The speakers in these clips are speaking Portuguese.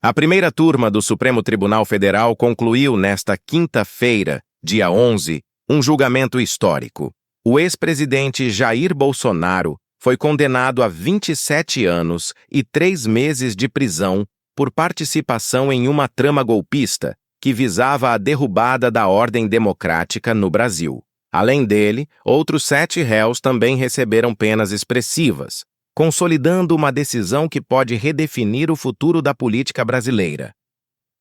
A primeira turma do Supremo Tribunal Federal concluiu nesta quinta-feira, dia 11, um julgamento histórico. O ex-presidente Jair Bolsonaro foi condenado a 27 anos e 3 meses de prisão por participação em uma trama golpista que visava a derrubada da ordem democrática no Brasil. Além dele, outros 7 réus também receberam penas expressivas, consolidando uma decisão que pode redefinir o futuro da política brasileira.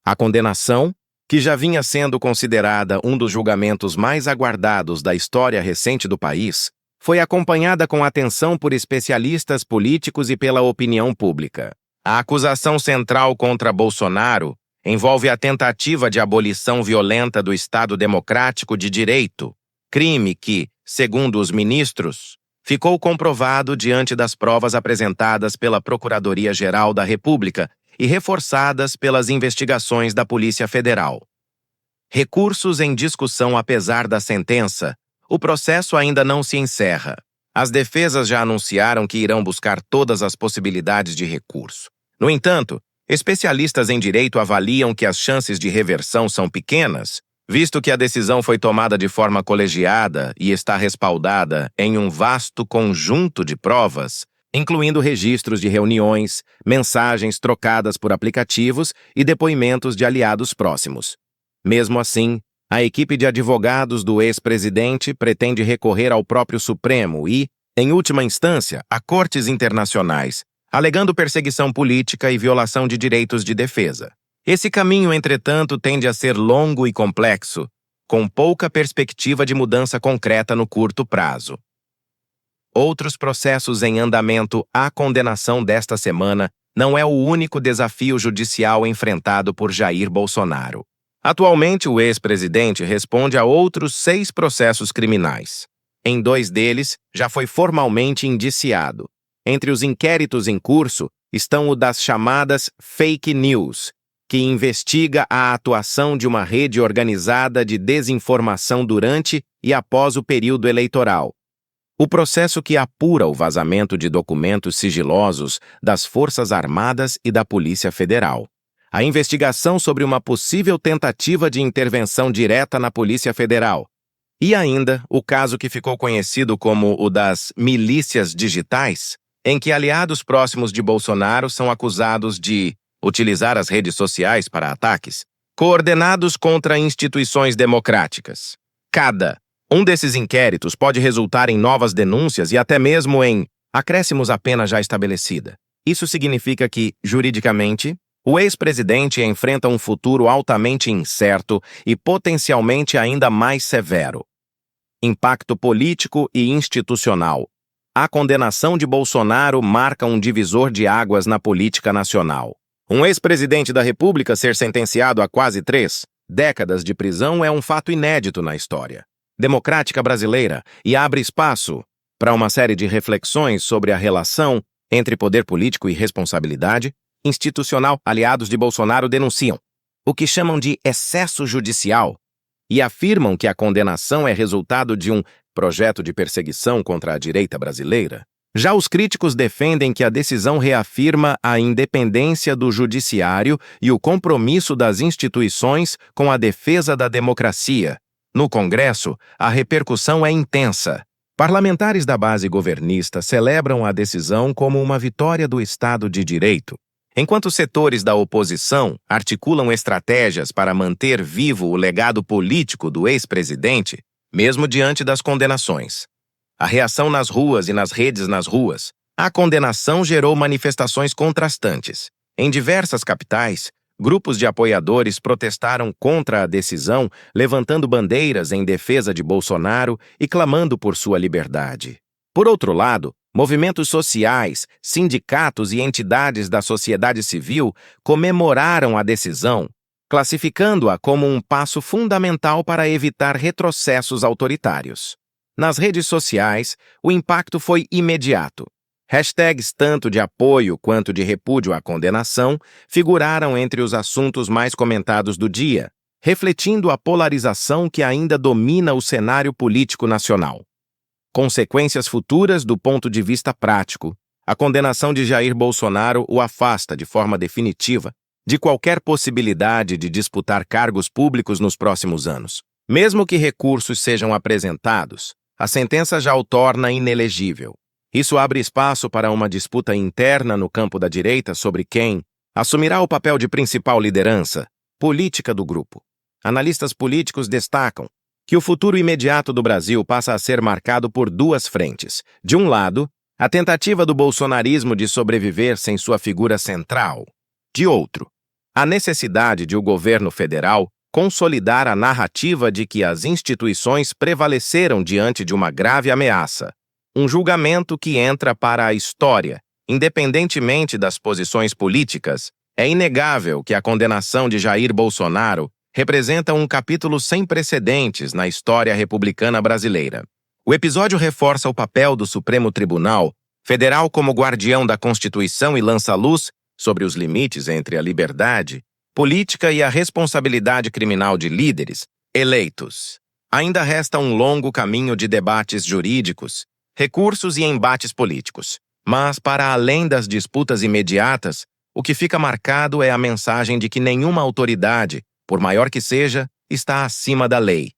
A condenação, que já vinha sendo considerada um dos julgamentos mais aguardados da história recente do país, foi acompanhada com atenção por especialistas políticos e pela opinião pública. A acusação central contra Bolsonaro envolve a tentativa de abolição violenta do Estado Democrático de Direito, crime que, segundo os ministros, ficou comprovado diante das provas apresentadas pela Procuradoria-Geral da República e reforçadas pelas investigações da Polícia Federal. Recursos em discussão apesar da sentença, o processo ainda não se encerra. As defesas já anunciaram que irão buscar todas as possibilidades de recurso. No entanto, especialistas em direito avaliam que as chances de reversão são pequenas, visto que a decisão foi tomada de forma colegiada e está respaldada em um vasto conjunto de provas, incluindo registros de reuniões, mensagens trocadas por aplicativos e depoimentos de aliados próximos. Mesmo assim, a equipe de advogados do ex-presidente pretende recorrer ao próprio Supremo e, em última instância, a cortes internacionais, alegando perseguição política e violação de direitos de defesa. Esse caminho, entretanto, tende a ser longo e complexo, com pouca perspectiva de mudança concreta no curto prazo. Outros processos em andamento. A condenação desta semana não é o único desafio judicial enfrentado por Jair Bolsonaro. Atualmente, o ex-presidente responde a outros 6 processos criminais. Em 2 deles, já foi formalmente indiciado. Entre os inquéritos em curso estão o das chamadas fake news, que investiga a atuação de uma rede organizada de desinformação durante e após o período eleitoral. O processo que apura o vazamento de documentos sigilosos das Forças Armadas e da Polícia Federal. A investigação sobre uma possível tentativa de intervenção direta na Polícia Federal. E ainda o caso que ficou conhecido como o das milícias digitais, em que aliados próximos de Bolsonaro são acusados de utilizar as redes sociais para ataques coordenados contra instituições democráticas. Cada um desses inquéritos pode resultar em novas denúncias e até mesmo em acréscimos à pena já estabelecida. Isso significa que, juridicamente, o ex-presidente enfrenta um futuro altamente incerto e potencialmente ainda mais severo. Impacto político e institucional. A condenação de Bolsonaro marca um divisor de águas na política nacional. Um ex-presidente da República ser sentenciado a quase 3 décadas de prisão é um fato inédito na história democrática brasileira e abre espaço para uma série de reflexões sobre a relação entre poder político e responsabilidade institucional. Aliados de Bolsonaro denunciam o que chamam de excesso judicial e afirmam que a condenação é resultado de um projeto de perseguição contra a direita brasileira. Já os críticos defendem que a decisão reafirma a independência do judiciário e o compromisso das instituições com a defesa da democracia. No Congresso, a repercussão é intensa. Parlamentares da base governista celebram a decisão como uma vitória do Estado de Direito, enquanto setores da oposição articulam estratégias para manter vivo o legado político do ex-presidente, mesmo diante das condenações. A reação nas ruas e nas redes nas ruas. A condenação gerou manifestações contrastantes. Em diversas capitais, grupos de apoiadores protestaram contra a decisão, levantando bandeiras em defesa de Bolsonaro e clamando por sua liberdade. Por outro lado, movimentos sociais, sindicatos e entidades da sociedade civil comemoraram a decisão, classificando-a como um passo fundamental para evitar retrocessos autoritários. Nas redes sociais, o impacto foi imediato. Hashtags tanto de apoio quanto de repúdio à condenação figuraram entre os assuntos mais comentados do dia, refletindo a polarização que ainda domina o cenário político nacional. Consequências futuras do ponto de vista prático. A condenação de Jair Bolsonaro o afasta de forma definitiva de qualquer possibilidade de disputar cargos públicos nos próximos anos. Mesmo que recursos sejam apresentados, a sentença já o torna inelegível. Isso abre espaço para uma disputa interna no campo da direita sobre quem assumirá o papel de principal liderança política do grupo. Analistas políticos destacam que o futuro imediato do Brasil passa a ser marcado por duas frentes. De um lado, a tentativa do bolsonarismo de sobreviver sem sua figura central. De outro, a necessidade de o governo federal consolidar a narrativa de que as instituições prevaleceram diante de uma grave ameaça. Um julgamento que entra para a história, independentemente das posições políticas. É inegável que a condenação de Jair Bolsonaro representa um capítulo sem precedentes na história republicana brasileira. O episódio reforça o papel do Supremo Tribunal Federal como guardião da Constituição e lança luz sobre os limites entre a liberdade política e a responsabilidade criminal de líderes eleitos. Ainda resta um longo caminho de debates jurídicos, recursos e embates políticos. Mas, para além das disputas imediatas, o que fica marcado é a mensagem de que nenhuma autoridade, por maior que seja, está acima da lei.